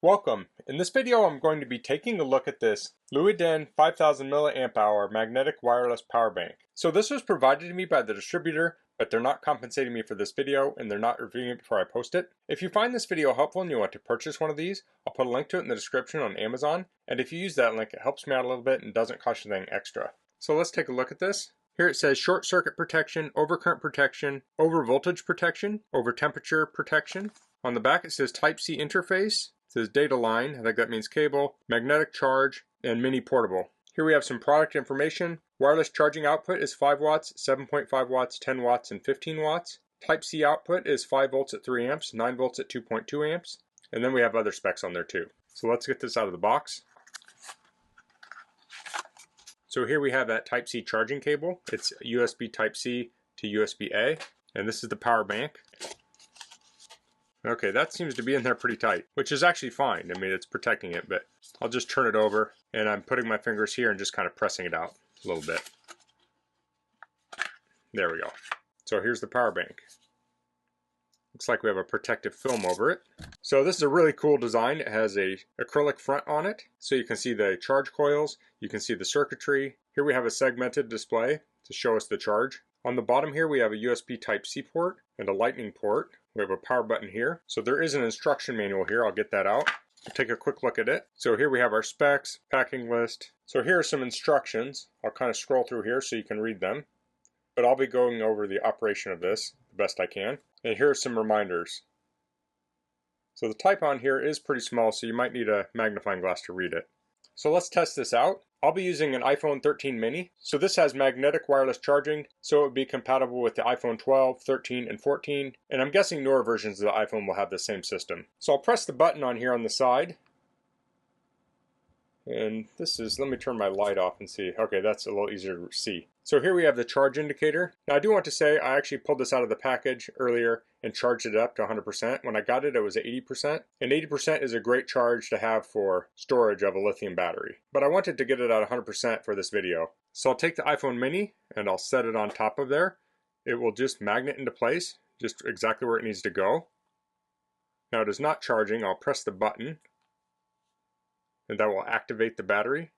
Welcome. In this video I'm going to be taking a look at this LUWUIDEN 5000mAh magnetic wireless power bank. So this was provided to me by the distributor, but they're not compensating me for this video and they're not reviewing it before I post it. If you find this video helpful and you want to purchase one of these, I'll put a link to it in the description on Amazon, and if you use that link it helps me out a little bit and doesn't cost you anything extra. So let's take a look at this. Here it says short circuit protection, overcurrent protection, over voltage protection, over temperature protection. On the back it says Type-C interface. It says data line, I think that means cable, magnetic charge, and mini portable. Here we have some product information. Wireless charging output is 5 watts, 7.5 watts, 10 watts, and 15 watts. Type-C output is 5 volts at 3 amps, 9 volts at 2.2 amps. And then we have other specs on there too. So let's get this out of the box. So here we have that Type-C charging cable. It's USB Type-C to USB-A. And this is the power bank. Okay, that seems to be in there pretty tight, which is actually fine. I mean, it's protecting it, but I'll just turn it over, and I'm putting my fingers here and just kind of pressing it out a little bit. There we go. So here's the power bank. Looks like we have a protective film over it. So this is a really cool design. It has a acrylic front on it, so you can see the charge coils, you can see the circuitry. Here we have a segmented display to show us the charge. On the bottom here we have a USB Type-C port and a lightning port. We have a power button here. So there is an instruction manual here. I'll get that out. We'll take a quick look at it. So here we have our specs, packing list. So here are some instructions. I'll kind of scroll through here so you can read them. But I'll be going over the operation of this the best I can. And here are some reminders. So the type on here is pretty small, so you might need a magnifying glass to read it. So let's test this out. I'll be using an iPhone 13 mini. So this has magnetic wireless charging, so it would be compatible with the iPhone 12, 13, and 14. And I'm guessing newer versions of the iPhone will have the same system. So I'll press the button on here on the side. And this is, let me turn my light off and see. Okay, that's a little easier to see. So here we have the charge indicator. Now I do want to say I actually pulled this out of the package earlier and charged it up to 100%. When I got it, it was at 80%. And 80% is a great charge to have for storage of a lithium battery. But I wanted to get it at 100% for this video. So I'll take the iPhone mini and I'll set it on top of there. It will just magnet into place, just exactly where it needs to go. Now it is not charging. I'll press the button and that will activate the battery.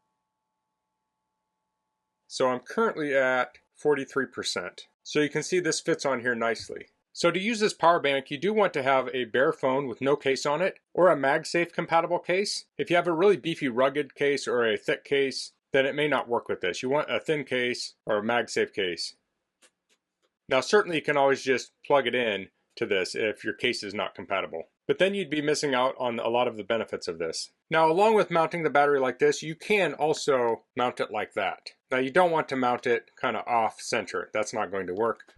So I'm currently at 43%. So you can see this fits on here nicely. So to use this power bank, you do want to have a bare phone with no case on it, or a MagSafe compatible case. If you have a really beefy rugged case or a thick case, then it may not work with this. You want a thin case or a MagSafe case. Now certainly you can always just plug it in to this if your case is not compatible. But then you'd be missing out on a lot of the benefits of this. Now along with mounting the battery like this, you can also mount it like that. Now you don't want to mount it kind of off center. That's not going to work.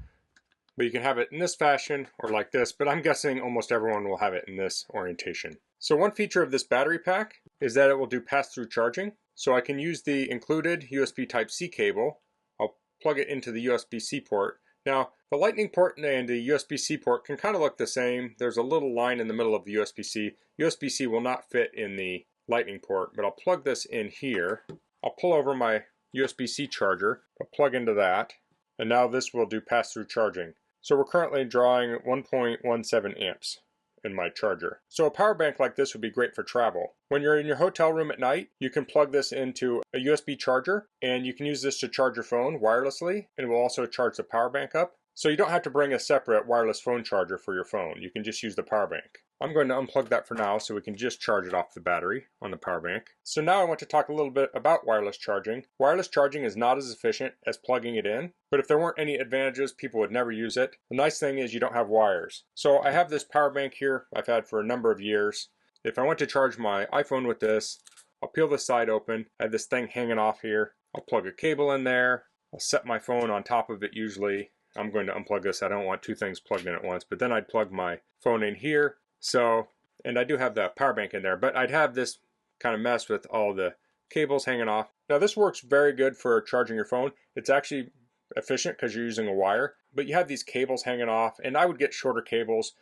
But you can have it in this fashion or like this, but I'm guessing almost everyone will have it in this orientation. So one feature of this battery pack is that it will do pass-through charging. So I can use the included USB Type-C cable. I'll plug it into the USB-C port. Now, the lightning port and the USB-C port can kind of look the same. There's a little line in the middle of the USB-C. USB-C will not fit in the lightning port, but I'll plug this in here. I'll pull over my USB-C charger, I'll plug into that, and now this will do pass-through charging. So we're currently drawing 1.17 amps in my charger. So a power bank like this would be great for travel. When you're in your hotel room at night, you can plug this into a USB charger and you can use this to charge your phone wirelessly, and it will also charge the power bank up. So you don't have to bring a separate wireless phone charger for your phone. You can just use the power bank. I'm going to unplug that for now so we can just charge it off the battery on the power bank. So now I want to talk a little bit about wireless charging. Wireless charging is not as efficient as plugging it in, but if there weren't any advantages, people would never use it. The nice thing is you don't have wires. So I have this power bank here I've had for a number of years. If I want to charge my iPhone with this, I'll peel this side open. I have this thing hanging off here. I'll plug a cable in there. I'll set my phone on top of it usually. I'm going to unplug this. I don't want two things plugged in at once, but then I'd plug my phone in here. So, and I do have the power bank in there, but I'd have this kind of mess with all the cables hanging off. Now this works very good for charging your phone. It's actually efficient because you're using a wire, but you have these cables hanging off, and I would get shorter cables.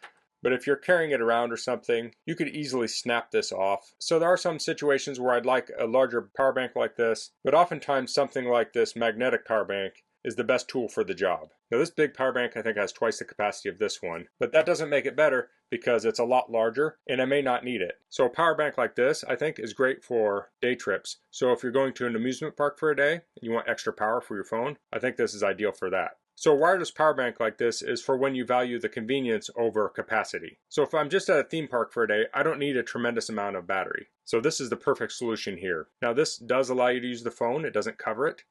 But if you're carrying it around or something, you could easily snap this off. So there are some situations where I'd like a larger power bank like this, but oftentimes something like this magnetic power bank is the best tool for the job. Now this big power bank I think has twice the capacity of this one, but that doesn't make it better because it's a lot larger and I may not need it. So a power bank like this, I think, is great for day trips. So if you're going to an amusement park for a day and you want extra power for your phone, I think this is ideal for that. So a wireless power bank like this is for when you value the convenience over capacity. So if I'm just at a theme park for a day, I don't need a tremendous amount of battery. So this is the perfect solution here. Now this does allow you to use the phone, it doesn't cover it.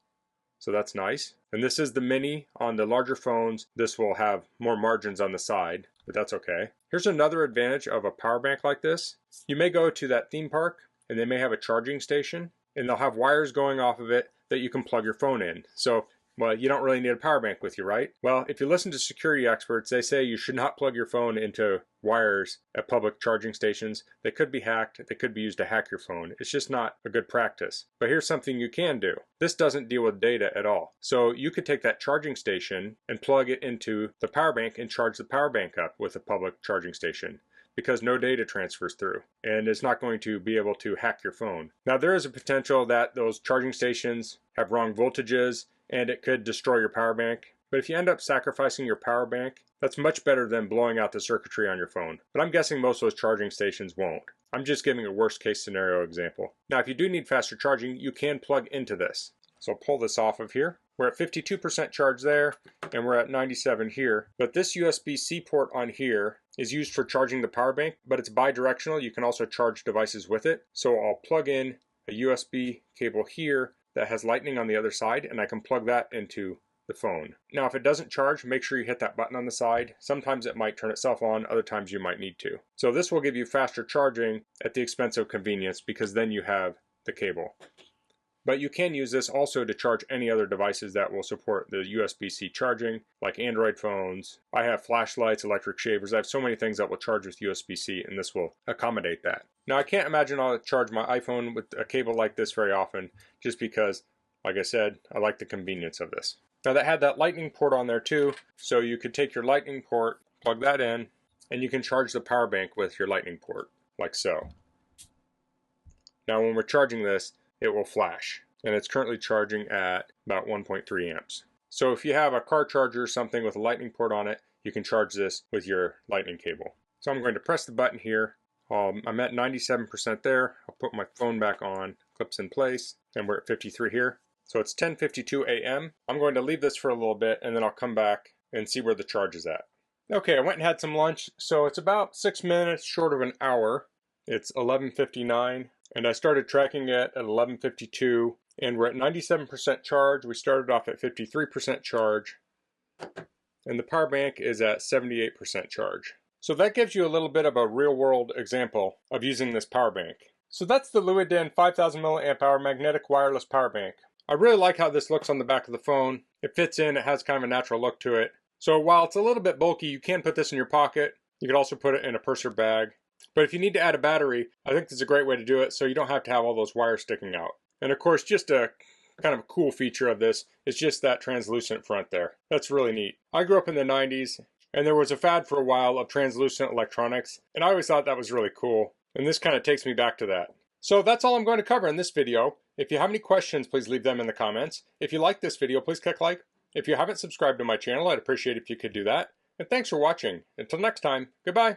So that's nice. And this is the mini. On the larger phones, this will have more margins on the side, but that's okay. Here's another advantage of a power bank like this. You may go to that theme park and they may have a charging station and they'll have wires going off of it that you can plug your phone in. So well, you don't really need a power bank with you, right? Well, if you listen to security experts, they say you should not plug your phone into wires at public charging stations. They could be hacked. They could be used to hack your phone. It's just not a good practice. But here's something you can do. This doesn't deal with data at all. So you could take that charging station and plug it into the power bank and charge the power bank up with a public charging station, because no data transfers through and it's not going to be able to hack your phone. Now there is a potential that those charging stations have wrong voltages and it could destroy your power bank. But if you end up sacrificing your power bank, that's much better than blowing out the circuitry on your phone. But I'm guessing most of those charging stations won't. I'm just giving a worst case scenario example. Now if you do need faster charging, you can plug into this. So I'll pull this off of here. We're at 52% charge there, and we're at 97 here. But this USB-C port on here is used for charging the power bank, but it's bi-directional. You can also charge devices with it. So I'll plug in a USB cable here that has lightning on the other side, and I can plug that into the phone. Now if it doesn't charge, make sure you hit that button on the side. Sometimes it might turn itself on, other times you might need to. So this will give you faster charging at the expense of convenience, because then you have the cable. But you can use this also to charge any other devices that will support the USB-C charging, like Android phones. I have flashlights, electric shavers. I have so many things that will charge with USB-C, and this will accommodate that. Now I can't imagine I'll charge my iPhone with a cable like this very often, just because, like I said, I like the convenience of this. Now that had that lightning port on there too, so you could take your lightning port, plug that in, and you can charge the power bank with your lightning port, like so. Now when we're charging this, it will flash, and it's currently charging at about 1.3 amps. So if you have a car charger or something with a lightning port on it, you can charge this with your lightning cable. So I'm going to press the button here. I'm at 97% there. I'll put my phone back on, clips in place, and we're at 53 here. So it's 10:52 a.m. I'm going to leave this for a little bit, and then I'll come back and see where the charge is at. Okay, I went and had some lunch, so it's about 6 minutes short of an hour. It's 11:59. And I started tracking it at 11:52, and we're at 97% charge. We started off at 53% charge, and the power bank is at 78% charge. So that gives you a little bit of a real-world example of using this power bank. So that's the LUWUIDEN 5000mAh magnetic wireless power bank. I really like how this looks on the back of the phone. It fits in, it has kind of a natural look to it. So while it's a little bit bulky, you can put this in your pocket. You could also put it in a purse or bag. But if you need to add a battery, I think this is a great way to do it, so you don't have to have all those wires sticking out. And of course, just a kind of a cool feature of this is just that translucent front there. That's really neat. I grew up in the 90s, and there was a fad for a while of translucent electronics, and I always thought that was really cool. And this kind of takes me back to that. So that's all I'm going to cover in this video. If you have any questions, please leave them in the comments. If you like this video, please click like. If you haven't subscribed to my channel, I'd appreciate it if you could do that. And thanks for watching. Until next time, goodbye.